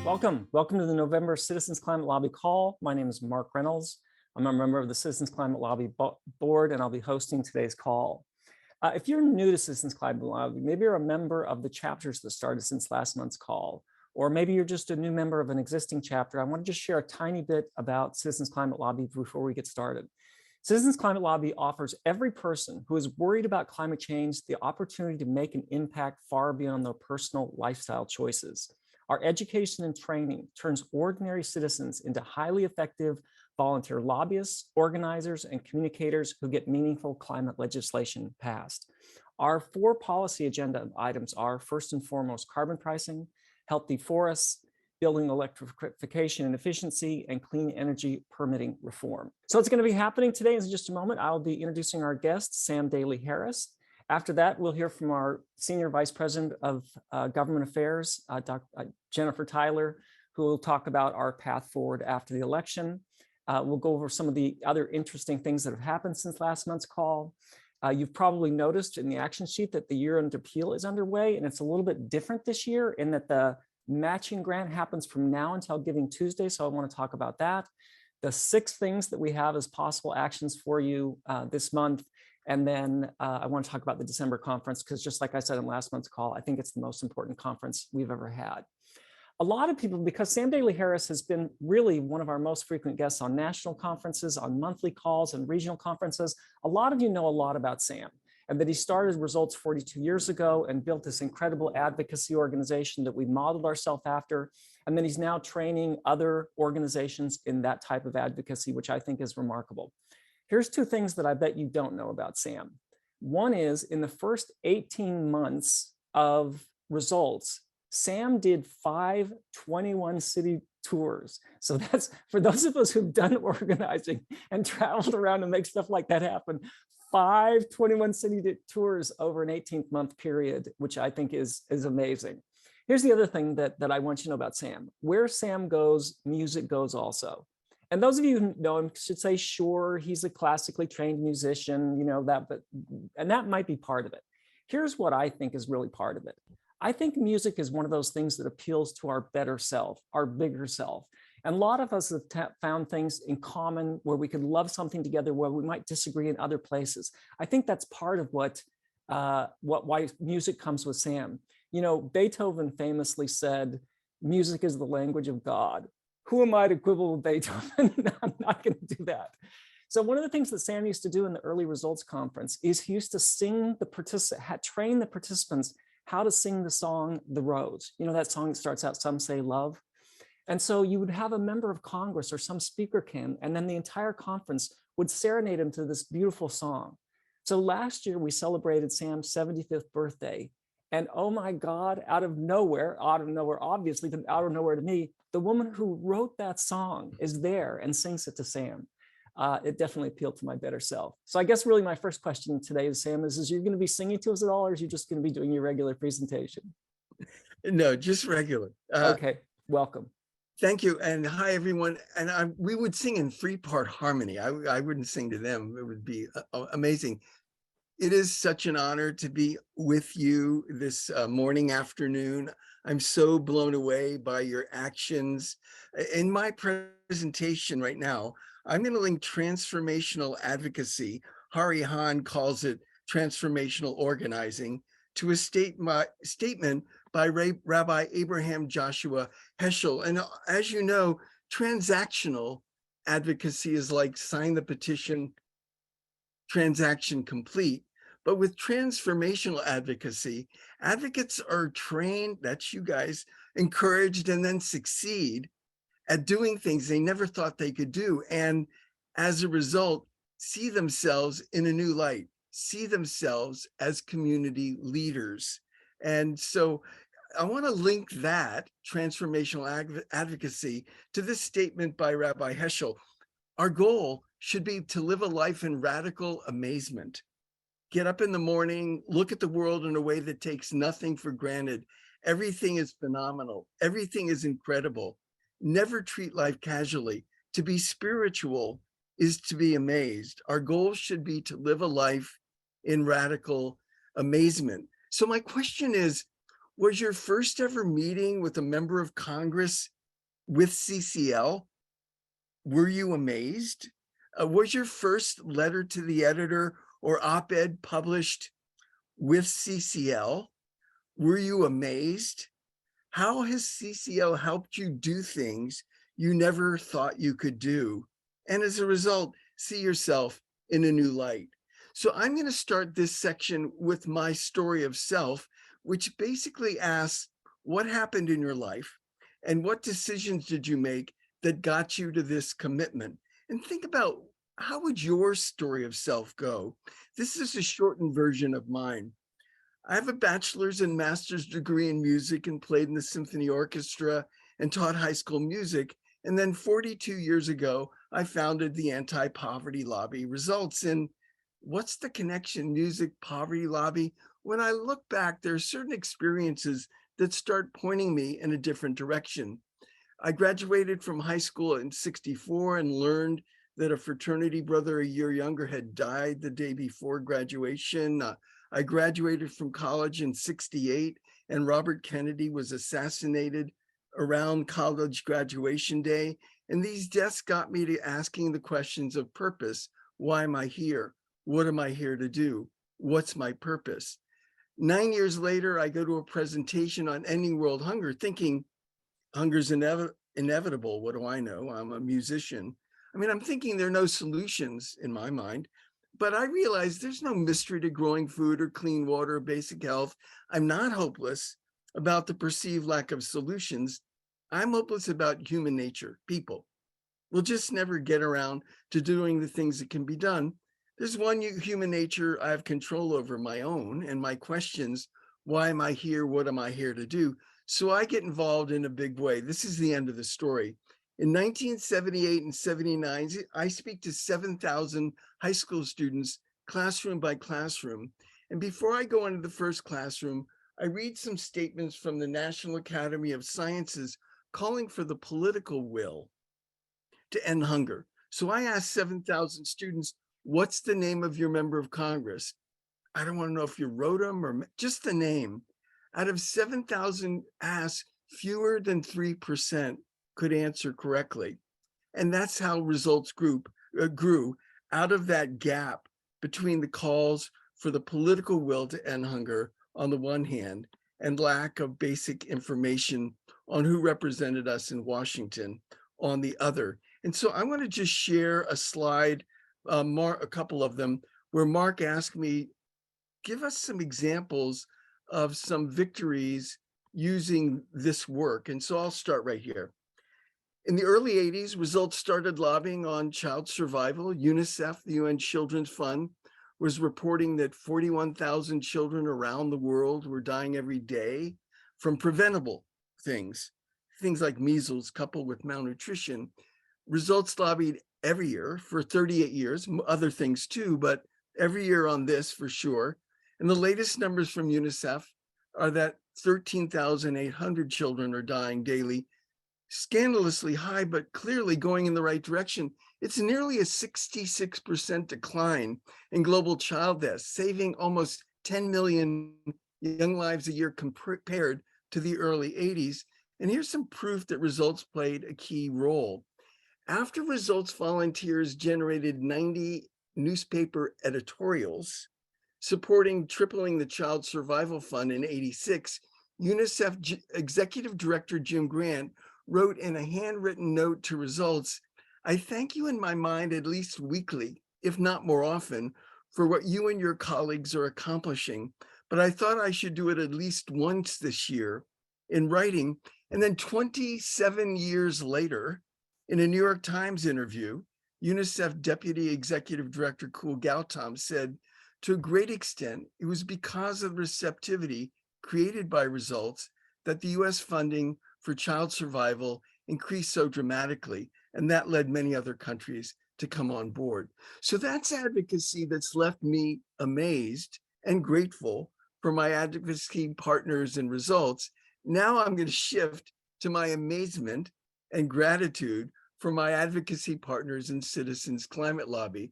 Welcome to the November Citizens Climate Lobby call. My name is Mark Reynolds. I'm a member of the Citizens Climate Lobby board, and I'll be hosting today's call. If you're new to Citizens Climate Lobby, maybe you're a member of the chapters that started since last month's call, or maybe you're just a new member of an existing chapter. I want to just share a tiny bit about Citizens Climate Lobby before we get started. Citizens Climate Lobby offers every person who is worried about climate change the opportunity to make an impact far beyond their personal lifestyle choices. Our education and training turns ordinary citizens into highly effective volunteer lobbyists, organizers, and communicators who get meaningful climate legislation passed. Our 4 policy agenda items are, first and foremost, carbon pricing, healthy forests, building electrification and efficiency, and clean energy permitting reform. So it's going to be happening today. In just a moment, I'll be introducing our guest, Sam Daley-Harris. After that, we'll hear from our Senior Vice President of Government Affairs, Jennifer Tyler, who will talk about our path forward after the election. We'll go over some of the other interesting things that have happened since last month's call. You've probably noticed in the action sheet that the year under appeal is underway, and it's a little bit different this year in that the matching grant happens from now until Giving Tuesday, so I want to talk about that. The 6 things that we have as possible actions for you this month. And then I want to talk about the December conference, because just like I said in last month's call, I think it's the most important conference we've ever had. A lot of people, because Sam Daley-Harris has been really one of our most frequent guests on national conferences, on monthly calls and regional conferences, a lot of you know a lot about Sam, and that he started Results 42 years ago and built this incredible advocacy organization that we modeled ourselves after. And then he's now training other organizations in that type of advocacy, which I think is remarkable. Here's 2 things that I bet you don't know about Sam. One is, in the first 18 months of Results, Sam did 5 21-city tours. So that's, for those of us who've done organizing and traveled around and make stuff like that happen, 5 21-city tours over an 18-month period, which I think is amazing. Here's the other thing that I want you to know about Sam. Where Sam goes, music goes also. And those of you who know him should say, sure, he's a classically trained musician, you know that, and that might be part of it. Here's what I think is really part of it. I think music is one of those things that appeals to our better self, our bigger self. And a lot of us have found things in common where we could love something together where we might disagree in other places. I think that's part of why music comes with Sam. You know, Beethoven famously said, music is the language of God. Who am I to quibble with Beethoven? I'm not going to do that. So one of the things that Sam used to do in the early Results conference is he used to train the participants how to sing the song, The Rose. You know, that song that starts out, Some Say Love. And so you would have a member of Congress or some speaker came, and then the entire conference would serenade him to this beautiful song. So last year we celebrated Sam's 75th birthday. And oh my God, out of nowhere, obviously, but out of nowhere to me, the woman who wrote that song is there and sings it to Sam. It definitely appealed to my better self. So I guess really my first question today is, Sam, is you're going to be singing to us at all, or is you just going to be doing your regular presentation? No, just regular. Okay, welcome. Thank you, and hi everyone. And we would sing in 3-part harmony. I wouldn't sing to them. It would be amazing. It is such an honor to be with you this morning, afternoon. I'm so blown away by your actions. In my presentation right now, I'm going to link transformational advocacy, Hari Hahn calls it transformational organizing, to a statement by Rabbi Abraham Joshua Heschel. And as you know, transactional advocacy is like sign the petition, transaction complete. But with transformational advocacy, advocates are trained, that's you guys, encouraged, and then succeed at doing things they never thought they could do. And as a result, see themselves in a new light, see themselves as community leaders. And so I want to link that transformational advocacy to this statement by Rabbi Heschel. Our goal should be to live a life in radical amazement. Get up in the morning, look at the world in a way that takes nothing for granted. Everything is phenomenal. Everything is incredible. Never treat life casually. To be spiritual is to be amazed. Our goal should be to live a life in radical amazement. So my question is, was your first ever meeting with a member of Congress with CCL? Were you amazed? Was your first letter to the editor or op-ed published with CCL? Were you amazed? How has CCL helped you do things you never thought you could do? And as a result, see yourself in a new light. So I'm going to start this section with my story of self, which basically asks, what happened in your life and what decisions did you make that got you to this commitment? And think about, how would your story of self go? This is a shortened version of mine. I have a bachelor's and master's degree in music and played in the symphony orchestra and taught high school music. And then 42 years ago, I founded the Anti-Poverty Lobby. Results in, what's the connection, music, poverty lobby? When I look back, there are certain experiences that start pointing me in a different direction. I graduated from high school in '64 and learned that a fraternity brother a year younger had died the day before graduation. I graduated from college in '68 and Robert Kennedy was assassinated around college graduation day. And these deaths got me to asking the questions of purpose. Why am I here? What am I here to do? What's my purpose? 9 years later, I go to a presentation on ending world hunger, thinking hunger's inevitable. What do I know? I'm a musician. I mean, I'm thinking there are no solutions in my mind, but I realize there's no mystery to growing food or clean water or basic health. I'm not hopeless about the perceived lack of solutions. I'm hopeless about human nature, people. We'll just never get around to doing the things that can be done. There's one human nature I have control over, my own, and my questions. Why am I here? What am I here to do? So I get involved in a big way. This is the end of the story. In 1978 and 79, I speak to 7,000 high school students, classroom by classroom. And before I go into the first classroom, I read some statements from the National Academy of Sciences calling for the political will to end hunger. So I asked 7,000 students, what's the name of your member of Congress? I don't want to know if you wrote them or just the name. Out of 7,000 asked, fewer than 3% could answer correctly. And that's how results grew out of that gap between the calls for the political will to end hunger on the one hand, and lack of basic information on who represented us in Washington on the other. And so I want to just share a slide, a couple of them, where Mark asked me, give us some examples of some victories using this work. And so I'll start right here. In the early 80s, Results started lobbying on child survival. UNICEF, the UN Children's Fund, was reporting that 41,000 children around the world were dying every day from preventable things like measles coupled with malnutrition. Results lobbied every year for 38 years, other things too, but every year on this for sure. And the latest numbers from UNICEF are that 13,800 children are dying daily, scandalously high, but clearly going in the right direction. It's nearly a 66% decline in global child deaths, saving almost 10 million young lives a year compared to the early 80s. And here's some proof that Results played a key role. After Results volunteers generated 90 newspaper editorials supporting tripling the Child Survival Fund in '86, UNICEF Executive Director Jim Grant wrote in a handwritten note to Results, I thank you in my mind at least weekly, if not more often, for what you and your colleagues are accomplishing. But I thought I should do it at least once this year in writing. And then 27 years later, in a New York Times interview, UNICEF Deputy Executive Director Kul Gautam said, to a great extent, it was because of the receptivity created by Results that the US funding for child survival increased so dramatically, and that led many other countries to come on board. So that's advocacy that's left me amazed and grateful for my advocacy partners and Results. Now I'm going to shift to my amazement and gratitude for my advocacy partners and Citizens Climate Lobby.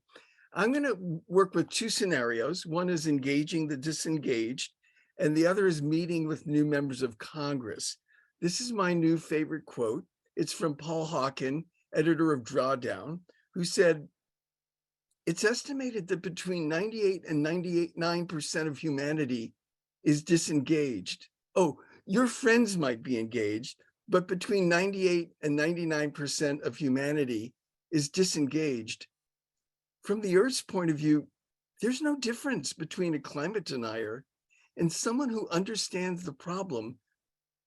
I'm going to work with two scenarios. One is engaging the disengaged, and the other is meeting with new members of Congress. This is my new favorite quote. It's from Paul Hawken, editor of Drawdown, who said, it's estimated that between 98 and 99% of humanity is disengaged. Oh, your friends might be engaged, but between 98 and 99% of humanity is disengaged. From the Earth's point of view, there's no difference between a climate denier and someone who understands the problem,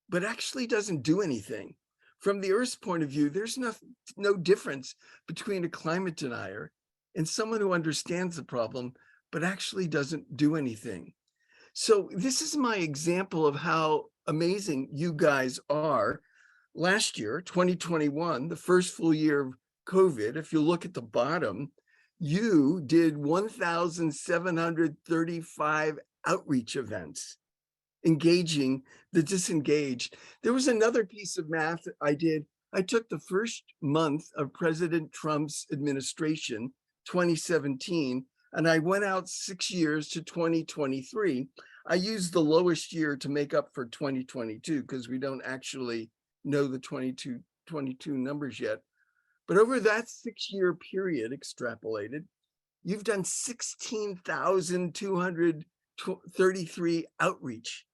but actually doesn't do anything. From the Earth's point of view, there's no difference between a climate denier and someone who understands the problem, but actually doesn't do anything. So this is my example of how amazing you guys are. Last year, 2021, the first full year of COVID, if you look at the bottom, you did 1,735 outreach events, engaging the disengaged. There was another piece of math I did. I took the first month of President Trump's administration, 2017, and I went out 6 years to 2023. I used the lowest year to make up for 2022 because we don't actually know the 22 numbers yet. But over that 6-year period extrapolated, you've done 16,233 outreach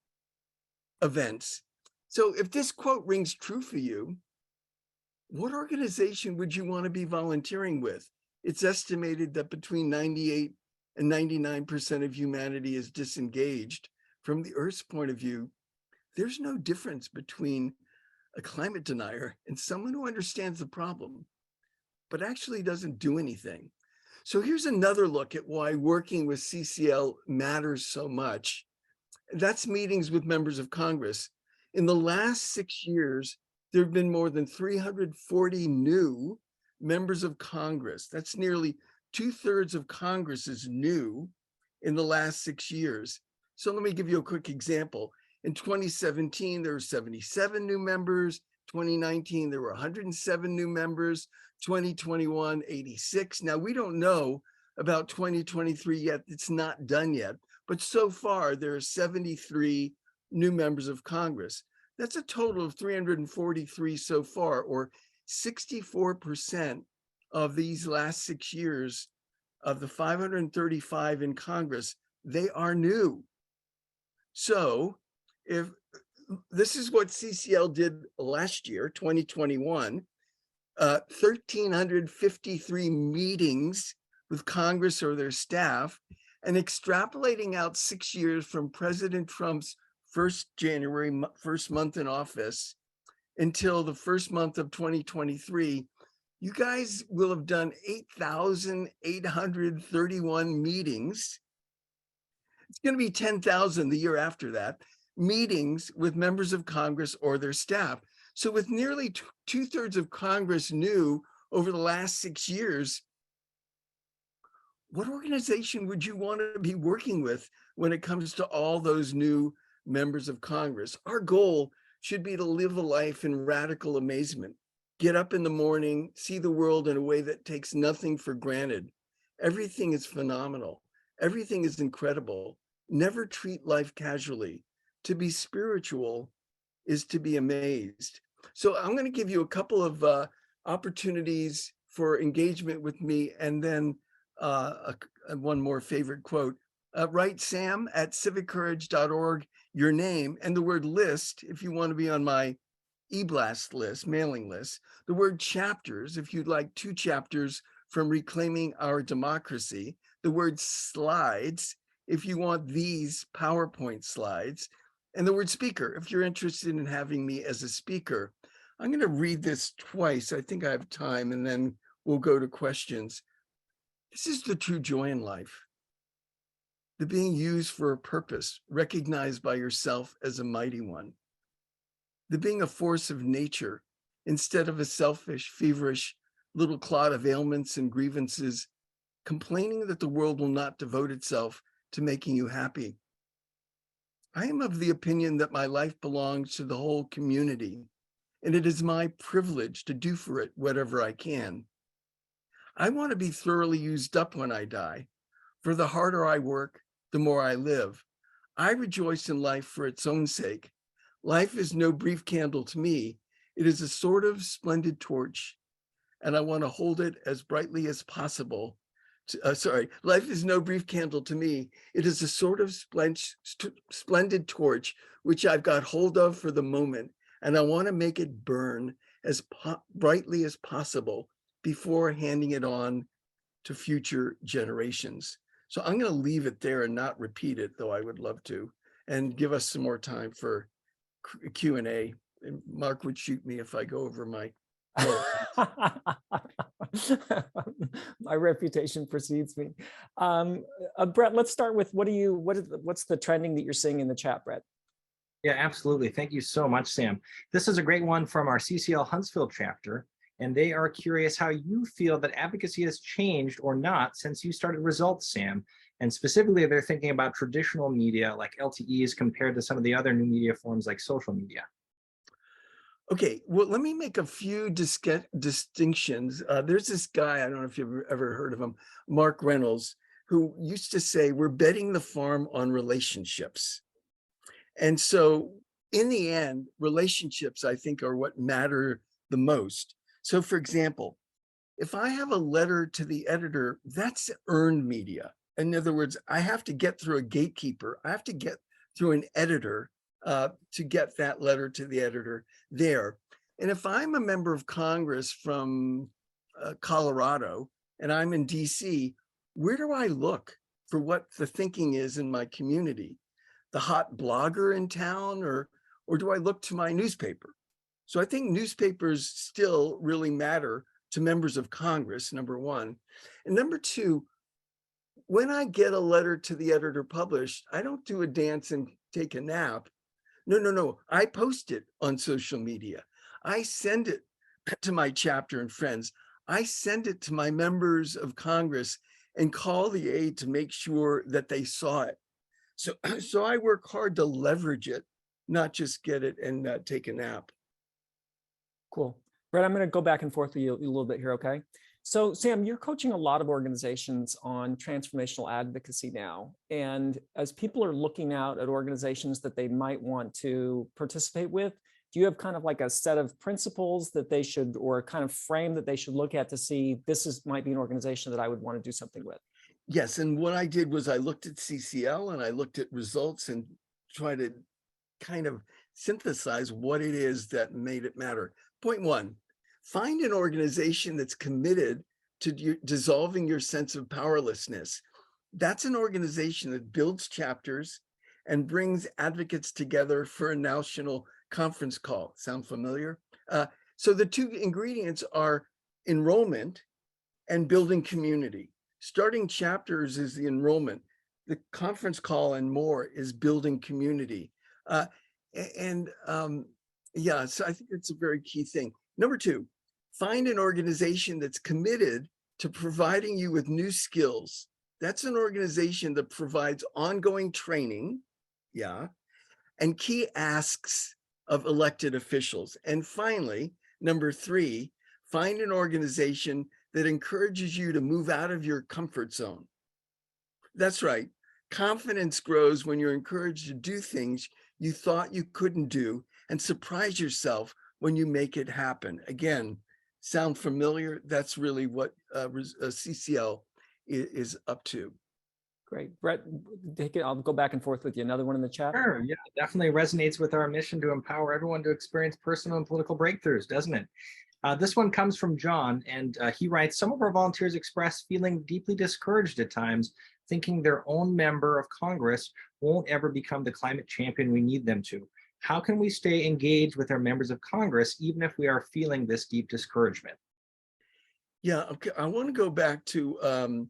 events. So if this quote rings true for you, what organization would you want to be volunteering with? It's estimated that between 98 and 99% of humanity is disengaged. From the Earth's point of view, there's no difference between a climate denier and someone who understands the problem, but actually doesn't do anything. So here's another look at why working with CCL matters so much. That's meetings with members of Congress. In the last 6 years, there have been more than 340 new members of Congress. That's nearly 2/3 of Congress is new in the last 6 years. So let me give you a quick example. In 2017, there were 77 new members. 2019, there were 107 new members. 2021, 86. Now, we don't know about 2023 yet. It's not done yet. But so far, there are 73 new members of Congress. That's a total of 343 so far, or 64% of these last 6 years of the 535 in Congress, they are new. So if this is what CCL did last year, 2021, 1,353 meetings with Congress or their staff, and extrapolating out 6 years from President Trump's first month in office until the first month of 2023, you guys will have done 8,831 meetings. It's going to be 10,000 the year after that, meetings with members of Congress or their staff. So with nearly 2/3 of Congress new over the last 6 years, what organization would you want to be working with when it comes to all those new members of Congress? Our goal should be to live a life in radical amazement. Get up in the morning, see the world in a way that takes nothing for granted. Everything is phenomenal. Everything is incredible. Never treat life casually. To be spiritual is to be amazed. So I'm going to give you a couple of opportunities for engagement with me, and then one more favorite quote. Write Sam at civiccourage.org, your name, and the word list if you want to be on my e-blast list, mailing list. The word chapters if you'd like 2 chapters from Reclaiming Our Democracy. The word slides if you want these PowerPoint slides. And the word speaker if you're interested in having me as a speaker. I'm going to read this twice. I think I have time, and then we'll go to questions. This is the true joy in life. The being used for a purpose, recognized by yourself as a mighty one. The being a force of nature instead of a selfish, feverish little clod of ailments and grievances, complaining that the world will not devote itself to making you happy. I am of the opinion that my life belongs to the whole community, and it is my privilege to do for it whatever I can. I want to be thoroughly used up when I die, for the harder I work, the more I live. I rejoice in life for its own sake. Life is no brief candle to me. It is a sort of splendid torch, and I want to hold it as brightly as possible. Life is no brief candle to me. It is a sort of splendid torch, which I've got hold of for the moment, and I want to make it burn as brightly as possible before handing it on to future generations. So I'm going to leave it there and not repeat it, though I would love to, and give us some more time for Q&A. And Mark would shoot me if I go over my. My reputation precedes me. Brett, let's start with what's the trending that you're seeing in the chat, Brett? Yeah, absolutely. Thank you so much, Sam. This is a great one from our CCL Huntsville chapter, and they are curious how you feel that advocacy has changed or not since you started Results, Sam. And specifically, they're thinking about traditional media like LTEs compared to some of the other new media forms like social media. Okay, well, let me make a few distinctions. There's this guy, I don't know if you've ever heard of him, Mark Reynolds, who used to say, we're betting the farm on relationships. And so in the end, relationships, I think, are what matter the most. So for example, if I have a letter to the editor, that's earned media. In other words, I have to get through a gatekeeper. I have to get through an editor to get that letter to the editor there. And if I'm a member of Congress from Colorado and I'm in DC, where do I look for what the thinking is in my community? The hot blogger in town, or do I look to my newspaper? So I think newspapers still really matter to members of Congress, number one. And number two, when I get a letter to the editor published, I don't do a dance and take a nap. No. I post it on social media. I send it to my chapter and friends. I send it to my members of Congress and call the aide to make sure that they saw it. So I work hard to leverage it, not just get it and take a nap. Cool. Brett, I'm going to go back and forth with you a little bit here, okay? So Sam, you're coaching a lot of organizations on transformational advocacy now. And as people are looking out at organizations that they might want to participate with, do you have kind of like a set of principles that they should, or a kind of frame that they should look at to see might be an organization that I would want to do something with? Yes, and what I did was I looked at CCL and I looked at Results and tried to kind of synthesize what it is that made it matter. Point one, find an organization that's committed to dissolving your sense of powerlessness. That's an organization that builds chapters and brings advocates together for a national conference call. Sound familiar? So the two ingredients are enrollment and building community. Starting chapters is the enrollment. The conference call and more is building community. So I think it's a very key thing. Number two, find an organization that's committed to providing you with new skills. That's an organization that provides ongoing training, and key asks of elected officials. And finally, number three, find an organization that encourages you to move out of your comfort zone. That's right. Confidence grows when you're encouraged to do things you thought you couldn't do and surprise yourself when you make it happen. Again, sound familiar? That's really what CCL is up to. Great. Brett, I'll go back and forth with you. Another one in the chat? Sure, yeah, definitely resonates with our mission to empower everyone to experience personal and political breakthroughs, doesn't it? This one comes from John, and he writes, some of our volunteers express feeling deeply discouraged at times, thinking their own member of Congress won't ever become the climate champion we need them to. How can we stay engaged with our members of Congress, even if we are feeling this deep discouragement? Yeah, okay. I want to go back to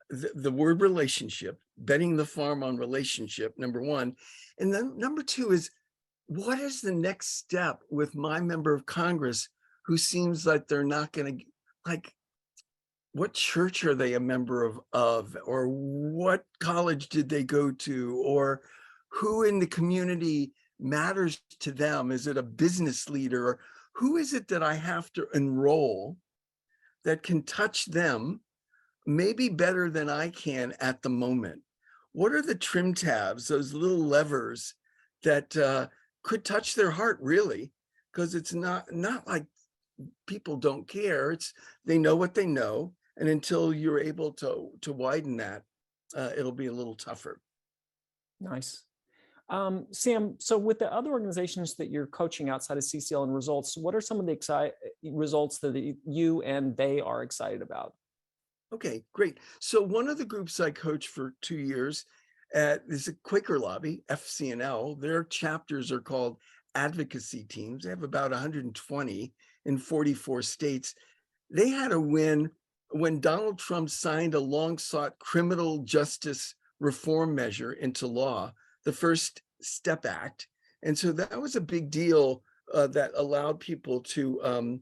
the word relationship, betting the farm on relationship, number one. And then number two is, what is the next step with my member of Congress who seems like they're not going to, like, what church are they a member of, or what college did they go to, or who in the community matters to them? Is it a business leader, or who is it that I have to enroll that can touch them maybe better than I can at the moment? What are the trim tabs, those little levers that could touch their heart, really, because it's not like people don't care. It's they know what they know, and until you're able to widen that, it'll be a little tougher. Nice. Sam, so with the other organizations that you're coaching outside of CCL and results, what are some of the results that you and they are excited about? Okay, great. So one of the groups I coached for 2 years is a Quaker lobby, FCNL. Their chapters are called advocacy teams. They have about 120 in 44 states. They had a win when Donald Trump signed a long-sought criminal justice reform measure into law, the First Step Act. And so that was a big deal that allowed people to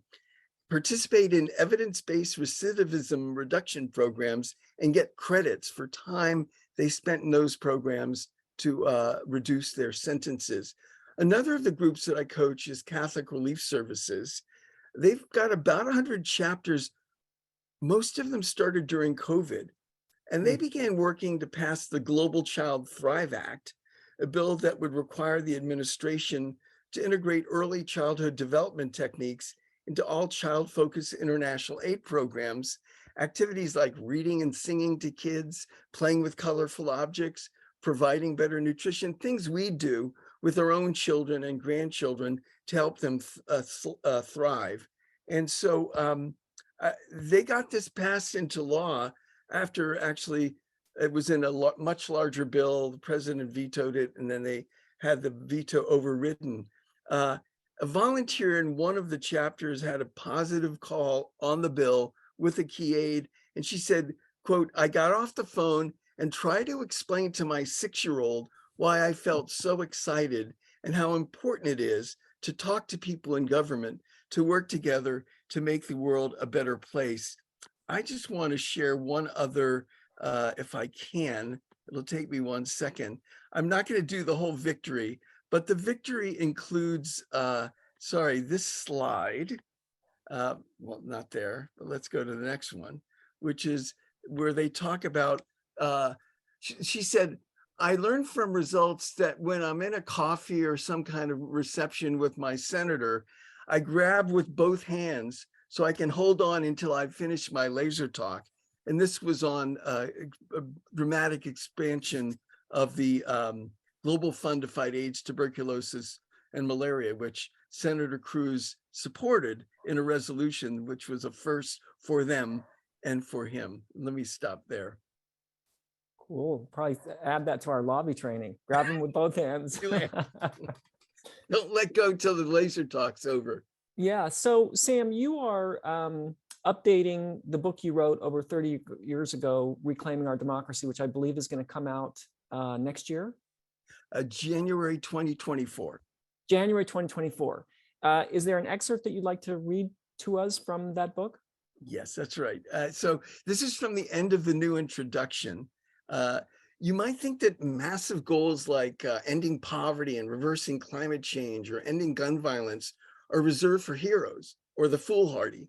participate in evidence-based recidivism reduction programs and get credits for time they spent in those programs to reduce their sentences. Another of the groups that I coach is Catholic Relief Services. They've got about 100 chapters. Most of them started during COVID, and they began working to pass the Global Child Thrive Act, a bill that would require the administration to integrate early childhood development techniques into all child-focused international aid programs, activities like reading and singing to kids, playing with colorful objects, providing better nutrition, things we do with our own children and grandchildren to help them thrive. And so they got this passed into law after actually it was in a much larger bill. The president vetoed it, and then they had the veto overridden. A volunteer in one of the chapters had a positive call on the bill with a key aide, and she said, quote, "I got off the phone and tried to explain to my 6-year-old why I felt so excited and how important it is to talk to people in government, to work together to make the world a better place." I just want to share one other, if I can. It'll take me 1 second. I'm not going to do the whole victory, but the victory includes, this slide. Well, not there, but let's go to the next one, which is where they talk about, she said, "I learned from results that when I'm in a coffee or some kind of reception with my senator, I grab with both hands so I can hold on until I finish my laser talk." And this was on a dramatic expansion of the Global Fund to Fight AIDS, Tuberculosis, and Malaria, which Senator Cruz supported in a resolution, which was a first for them and for him. Let me stop there. Cool. Probably add that to our lobby training. Grab them with both hands. Don't let go till the laser talk's over. Yeah. So Sam, you are updating the book you wrote over 30 years ago, Reclaiming Our Democracy, which I believe is going to come out next year. January 2024. January 2024. Is there an excerpt that you'd like to read to us from that book? Yes, that's right. So this is from the end of the new introduction. You might think that massive goals like ending poverty and reversing climate change or ending gun violence are reserved for heroes or the foolhardy,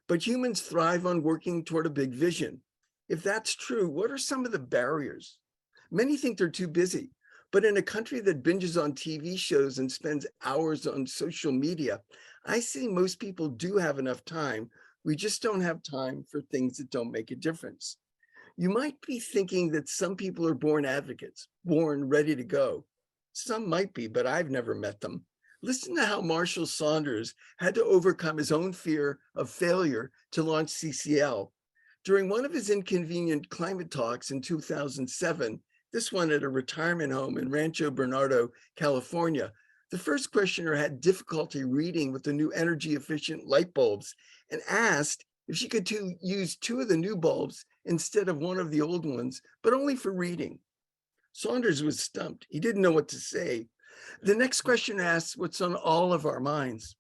but humans thrive on working toward a big vision. If that's true, what are some of the barriers? Many think they're too busy, but in a country that binges on TV shows and spends hours on social media, I see most people do have enough time. We just don't have time for things that don't make a difference. You might be thinking that some people are born advocates, born ready to go. Some might be, but I've never met them. Listen to how Marshall Saunders had to overcome his own fear of failure to launch CCL. During one of his inconvenient climate talks in 2007, this one at a retirement home in Rancho Bernardo, California, the first questioner had difficulty reading with the new energy efficient light bulbs and asked if she could use 2 of the new bulbs instead of one of the old ones, but only for reading. Saunders was stumped. He didn't know what to say. The next question asks what's on all of our minds.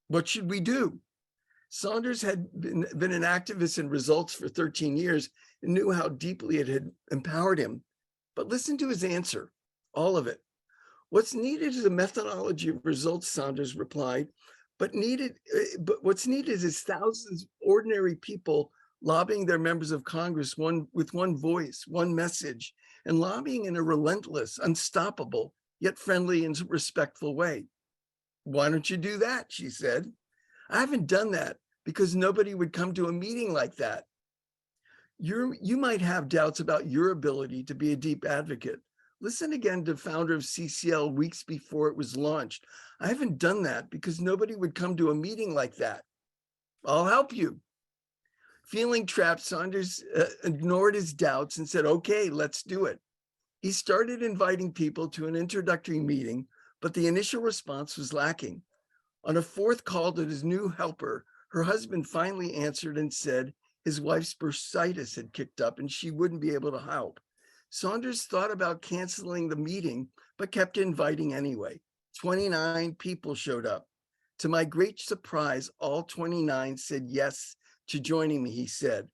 What should we do? Saunders had been an activist in results for 13 years and knew how deeply it had empowered him. But listen to his answer, all of it. What's needed is a methodology of results, Saunders replied, but what's needed is thousands of ordinary people lobbying their members of Congress with one voice, one message, and lobbying in a relentless, unstoppable, yet friendly and respectful way. Why don't you do that? She said. I haven't done that because nobody would come to a meeting like that. You might have doubts about your ability to be a deep advocate. Listen again to founder of CCL weeks before it was launched. I haven't done that because nobody would come to a meeting like that. I'll help you. Feeling trapped, Saunders ignored his doubts and said, okay, let's do it. He started inviting people to an introductory meeting, but the initial response was lacking. On a fourth call to his new helper, her husband finally answered and said his wife's bursitis had kicked up and she wouldn't be able to help. Saunders thought about canceling the meeting, but kept inviting anyway. 29 people showed up. To my great surprise, all 29 said yes to joining me, he said.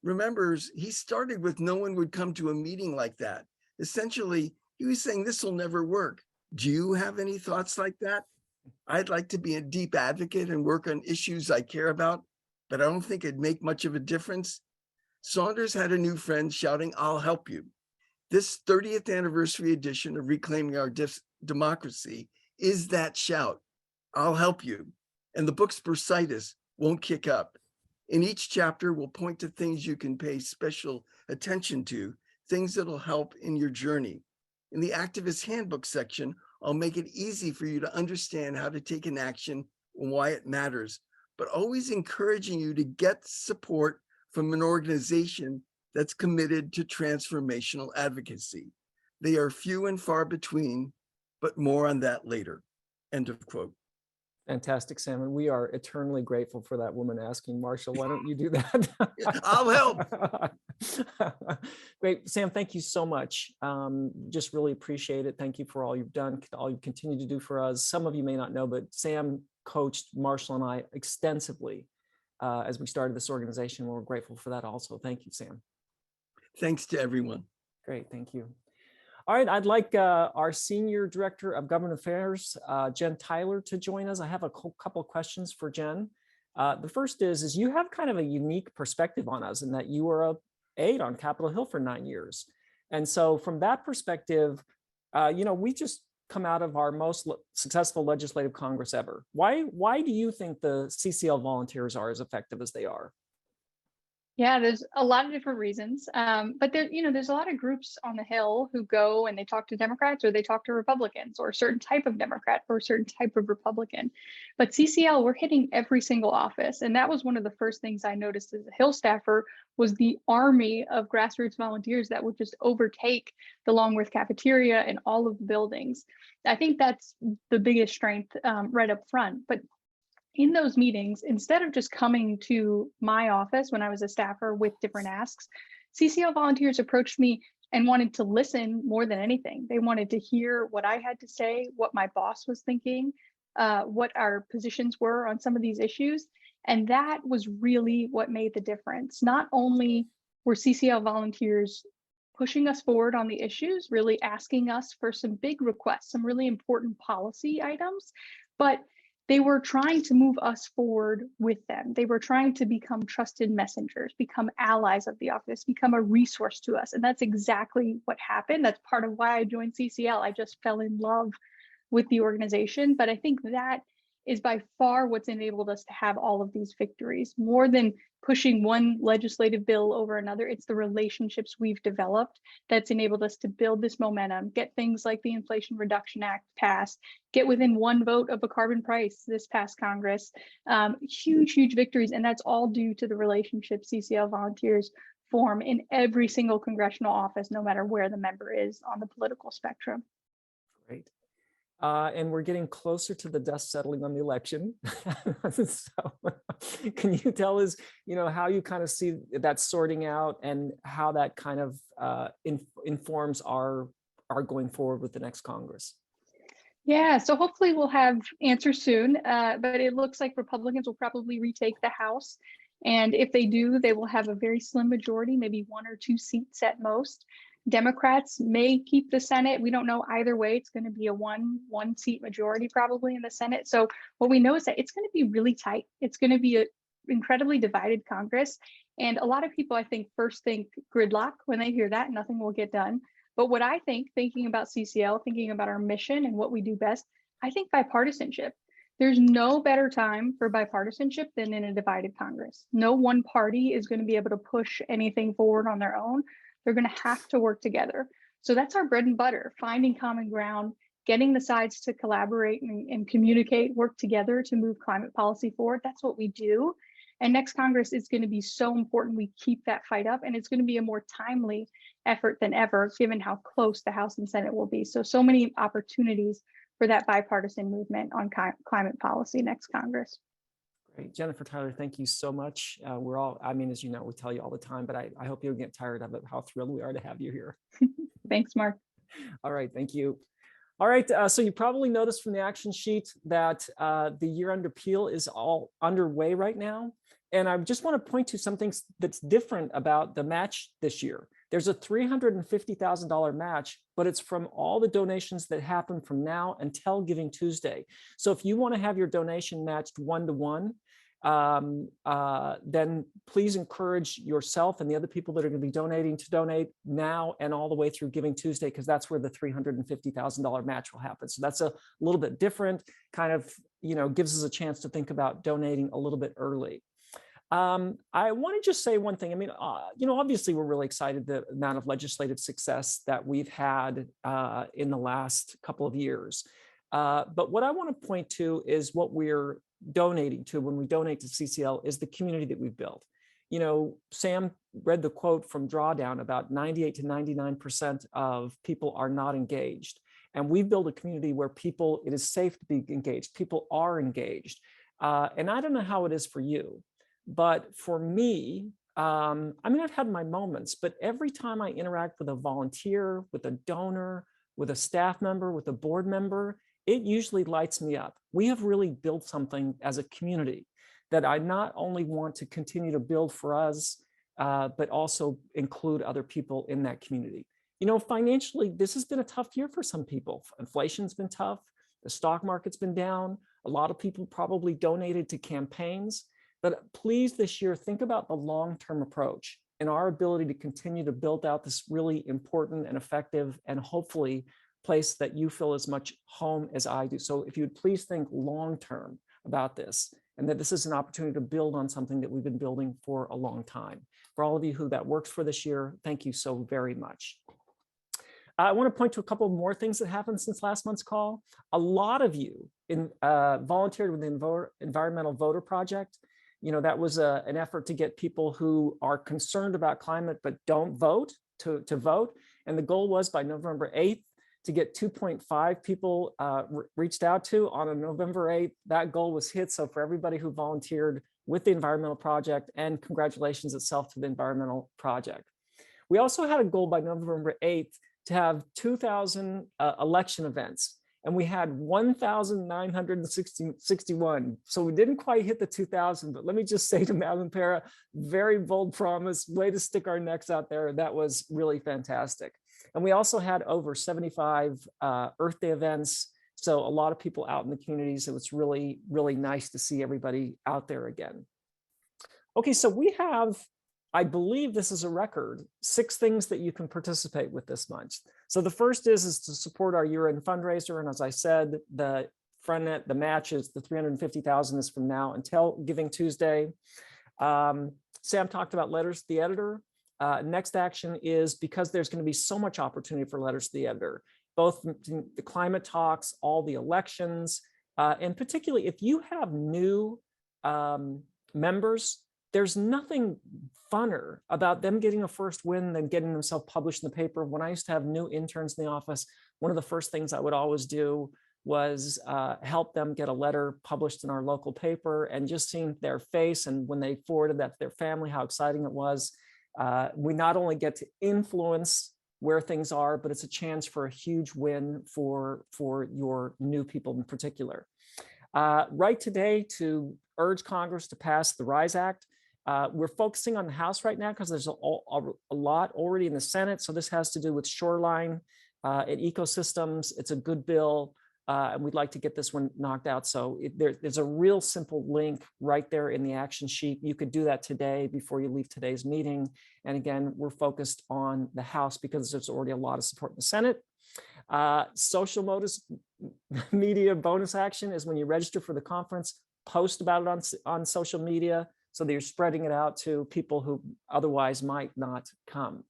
Remember, he started with no one would come to a meeting like that. Essentially, he was saying this will never work. Do you have any thoughts like that? I'd like to be a deep advocate and work on issues I care about, but I don't think it'd make much of a difference. Saunders had a new friend shouting, I'll help you. This 30th anniversary edition of Reclaiming Our Democracy is that shout. I'll help you. And the book's bursitis won't kick up. In each chapter, we'll point to things you can pay special attention to, things that'll help in your journey. In the Activist Handbook section, I'll make it easy for you to understand how to take an action and why it matters, but always encouraging you to get support from an organization that's committed to transformational advocacy. They are few and far between, but more on that later. End of quote. Fantastic, Sam. And we are eternally grateful for that woman asking, Marshall, why don't you do that? I'll help. Great, Sam, thank you so much. Just really appreciate it. Thank you for all you've done, all you continue to do for us. Some of you may not know, but Sam coached Marshall and I extensively as we started this organization. We're grateful for that also. Thank you, Sam. Thanks to everyone. Great, thank you. All right, I'd like our Senior Director of Government Affairs, Jenn Tyler, to join us. I have a couple of questions for Jenn. The first is you have kind of a unique perspective on us in that you were an aide on Capitol Hill for 9 years. And so from that perspective, we just come out of our most successful legislative Congress ever. Why do you think the CCL volunteers are as effective as they are? Yeah, there's a lot of different reasons. But there's a lot of groups on the Hill who go and they talk to Democrats or they talk to Republicans or a certain type of Democrat or a certain type of Republican. But CCL, we're hitting every single office. And that was one of the first things I noticed as a Hill staffer was the army of grassroots volunteers that would just overtake the Longworth cafeteria and all of the buildings. I think that's the biggest strength right up front. But in those meetings, instead of just coming to my office when I was a staffer with different asks, CCL volunteers approached me and wanted to listen more than anything. They wanted to hear what I had to say, what my boss was thinking, what our positions were on some of these issues. And that was really what made the difference. Not only were CCL volunteers pushing us forward on the issues, really asking us for some big requests, some really important policy items, but they were trying to move us forward with them. They were trying to become trusted messengers, become allies of the office, become a resource to us. And that's exactly what happened. That's part of why I joined CCL. I just fell in love with the organization. But I think that is by far what's enabled us to have all of these victories. More than pushing one legislative bill over another, it's the relationships we've developed that's enabled us to build this momentum, get things like the Inflation Reduction Act passed, get within one vote of a carbon price this past Congress. Huge victories. And that's all due to the relationship CCL volunteers form in every single congressional office, no matter where the member is on the political spectrum. Great. And we're getting closer to the dust settling on the election. So can you tell us, how you kind of see that sorting out and how that kind of informs our going forward with the next Congress? Yeah, so hopefully we'll have answers soon, but it looks like Republicans will probably retake the House. And if they do, they will have a very slim majority, maybe 1 or 2 seats at most. Democrats may keep the Senate. We don't know either way. It's going to be a one seat majority probably in the Senate. So what we know is that it's going to be really tight. It's going to be an incredibly divided Congress. And a lot of people, I think, first think gridlock when they hear that, nothing will get done. But what I think, thinking about CCL, thinking about our mission and what we do best, I think bipartisanship. There's no better time for bipartisanship than in a divided Congress. No one party is going to be able to push anything forward on their own. They're going to have to work together. So that's our bread and butter, finding common ground, getting the sides to collaborate and communicate, work together to move climate policy forward. That's what we do. And next Congress is going to be so important we keep that fight up, and it's going to be a more timely effort than ever, given how close the House and Senate will be. So many opportunities for that bipartisan movement on climate policy next Congress. Great. Jennifer, Tyler, thank you so much. We're all, I mean, as you know, we tell you all the time, but I hope you'll get tired of it, how thrilled we are to have you here. Thanks, Mark. All right, thank you. All right, so you probably noticed from the action sheet that the year-end appeal is all underway right now. And I just want to point to some things that's different about the match this year. There's a $350,000 match, but it's from all the donations that happen from now until Giving Tuesday. So if you want to have your donation matched 1-to-1, then please encourage yourself and the other people that are going to be donating to donate now and all the way through Giving Tuesday, because that's where the $350,000 match will happen. So that's a little bit different, kind of, gives us a chance to think about donating a little bit early. I want to just say one thing. I mean, obviously we're really excited the amount of legislative success that we've had in the last couple of years. But what I want to point to is what we're donating to when we donate to CCL is the community that we've built. Sam read the quote from Drawdown about 98 to 99% of people are not engaged. And we've built a community where it is safe to be engaged. People are engaged. And I don't know how it is for you. But for me, I've had my moments, but every time I interact with a volunteer, with a donor, with a staff member, with a board member, it usually lights me up. We have really built something as a community that I not only want to continue to build for us, but also include other people in that community. Financially, this has been a tough year for some people. Inflation's been tough. The stock market's been down. A lot of people probably donated to campaigns. But please, this year, think about the long-term approach and our ability to continue to build out this really important and effective and hopefully place that you feel as much home as I do. So if you would please think long-term about this, and that this is an opportunity to build on something that we've been building for a long time. For all of you who that works for this year, thank you so very much. I want to point to a couple more things that happened since last month's call. A lot of you volunteered with the Environmental Voter Project. That was an effort to get people who are concerned about climate but don't vote to vote. And the goal was by November 8th to get 2.5 people reached out to on November 8th. That goal was hit. So for everybody who volunteered with the Environmental Project, and congratulations itself to the Environmental Project. We also had a goal by November 8th to have 2,000 election events. And we had 1,961. So we didn't quite hit the 2,000, but let me just say to Madeline Para, very bold promise, way to stick our necks out there. That was really fantastic. And we also had over 75 Earth Day events. So a lot of people out in the communities. It was really, really nice to see everybody out there again. Okay, so we have, I believe this is a record, 6 things that you can participate with this month. So the first is to support our year-end fundraiser. And as I said, the match is the $350,000 is from now until Giving Tuesday. Sam talked about letters to the editor. Next action is, because there's going to be so much opportunity for letters to the editor, both the climate talks, all the elections, and particularly if you have new members, there's nothing funner about them getting a first win than getting themselves published in the paper. When I used to have new interns in the office, one of the first things I would always do was help them get a letter published in our local paper, and just seeing their face and when they forwarded that to their family, how exciting it was. We not only get to influence where things are, but it's a chance for a huge win for your new people in particular. Right today, to urge Congress to pass the RISE Act. We're focusing on the House right now because there's a lot already in the Senate. So this has to do with shoreline and ecosystems. It's a good bill, and we'd like to get this one knocked out. So there's a real simple link right there in the action sheet. You could do that today before you leave today's meeting. And again, we're focused on the House because there's already a lot of support in the Senate. Social motives, media bonus action is when you register for the conference, post about it on social media so that you're spreading it out to people who otherwise might not come.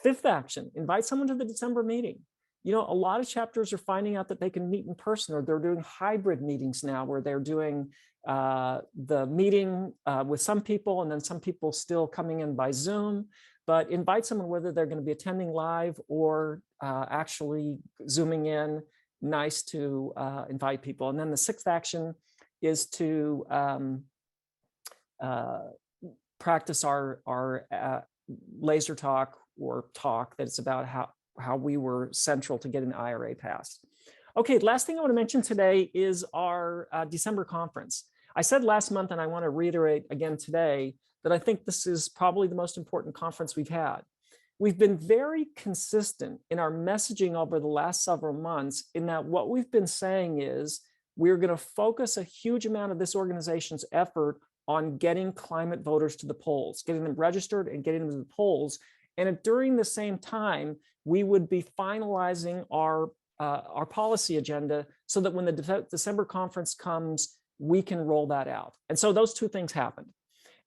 Fifth action, invite someone to the December meeting. You know, a lot of chapters are finding out that they can meet in person, or they're doing hybrid meetings now where they're doing the meeting with some people and then some people still coming in by Zoom. But invite someone, whether they're going to be attending live or actually Zooming in. Nice to invite people. And then the sixth action is to practice our laser talk or talk that's about how we were central to getting the IRA passed. Okay, last thing I want to mention today is our December conference. I said last month, and I want to reiterate again today, that I think this is probably the most important conference we've had. We've been very consistent in our messaging over the last several months in that what we've been saying is we're going to focus a huge amount of this organization's effort on getting climate voters to the polls, getting them registered and getting them to the polls. And during the same time, we would be finalizing our policy agenda so that when the December conference comes, we can roll that out. And so those two things happened.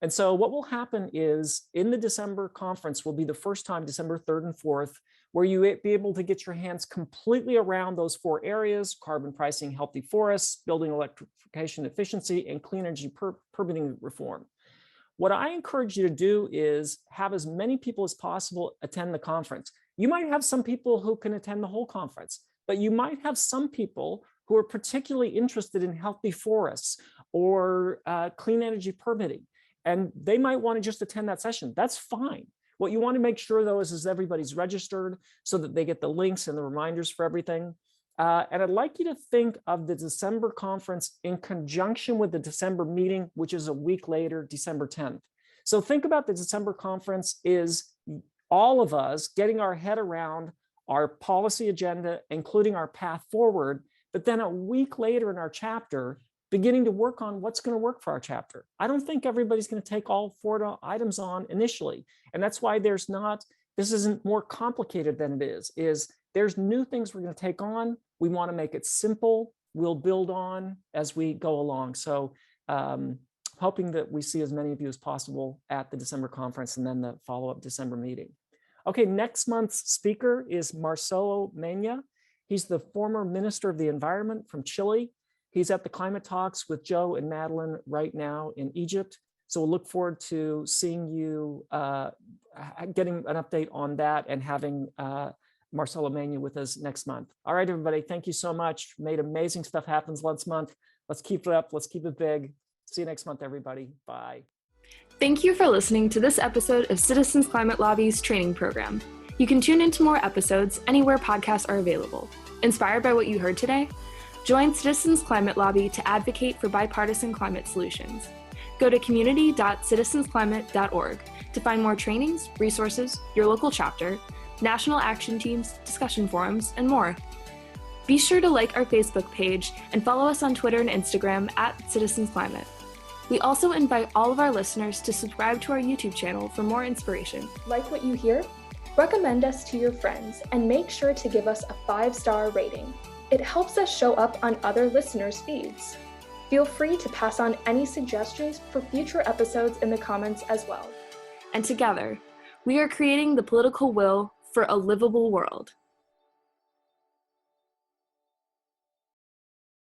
And so what will happen is in the December conference will be the first time, December 3rd and 4th, where you will be able to get your hands completely around those four areas: carbon pricing, healthy forests, building electrification efficiency, and clean energy permitting reform. What I encourage you to do is have as many people as possible attend the conference. You might have some people who can attend the whole conference, but you might have some people who are particularly interested in healthy forests or clean energy permitting. And they might want to just attend that session. That's fine. What you want to make sure, though, is everybody's registered so that they get the links and the reminders for everything. And I'd like you to think of the December conference in conjunction with the December meeting, which is a week later, December 10th. So think about the December conference is all of us getting our head around our policy agenda, including our path forward, but then a week later in our chapter, beginning to work on what's going to work for our chapter. I don't think everybody's going to take all 4 items on initially. And that's why this isn't more complicated than it is there's new things we're going to take on. We want to make it simple. We'll build on as we go along. So hoping that we see as many of you as possible at the December conference and then the follow-up December meeting. Okay, next month's speaker is Marcelo Mena. He's the former Minister of the Environment from Chile. He's at the climate talks with Joe and Madeline right now in Egypt. So we'll look forward to seeing you, getting an update on that and having Marcelo Mena with us next month. All right, everybody, thank you so much. Made amazing stuff happen last month. Let's keep it up. Let's keep it big. See you next month, everybody. Bye. Thank you for listening to this episode of Citizens Climate Lobby's training program. You can tune into more episodes anywhere podcasts are available. Inspired by what you heard today? Join Citizens Climate Lobby to advocate for bipartisan climate solutions. Go to community.citizensclimate.org to find more trainings, resources, your local chapter, national action teams, discussion forums, and more. Be sure to like our Facebook page and follow us on Twitter and Instagram @CitizensClimate. We also invite all of our listeners to subscribe to our YouTube channel for more inspiration. Like what you hear? Recommend us to your friends and make sure to give us a 5-star rating. It helps us show up on other listeners' feeds. Feel free to pass on any suggestions for future episodes in the comments as well. And together, we are creating the political will for a livable world.